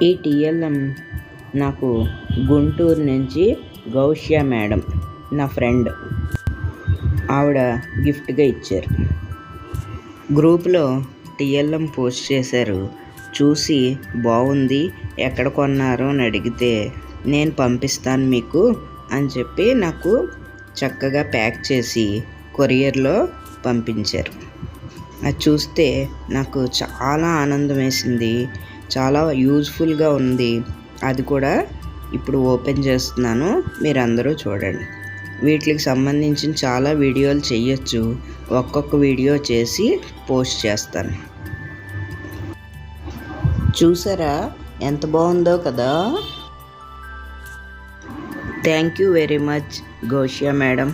ఈ టీఎల్ఎం నాకు గుంటూరు నుంచి గౌష్య మేడం నా ఫ్రెండ్, ఆవిడ గిఫ్ట్గా ఇచ్చారు. గ్రూప్లో టీఎల్ఎం పోస్ట్ చేశారు. చూసి బాగుంది, ఎక్కడ కొన్నారు అని అడిగితే నేను పంపిస్తాను మీకు అని చెప్పి నాకు చక్కగా ప్యాక్ చేసి కొరియర్లో పంపించారు. అది చూస్తే నాకు చాలా ఆనందం వేసింది. చాలా యూజ్ఫుల్గా ఉంది. అది కూడా ఇప్పుడు ఓపెన్ చేస్తున్నాను, మీరందరూ చూడండి. వీటికి సంబంధించిన చాలా వీడియోలు చేయొచ్చు. ఒక్కొక్క వీడియో చేసి పోస్ట్ చేస్తాను. చూసారా ఎంత బాగుందో కదా. Thank you very much Gaushya madam.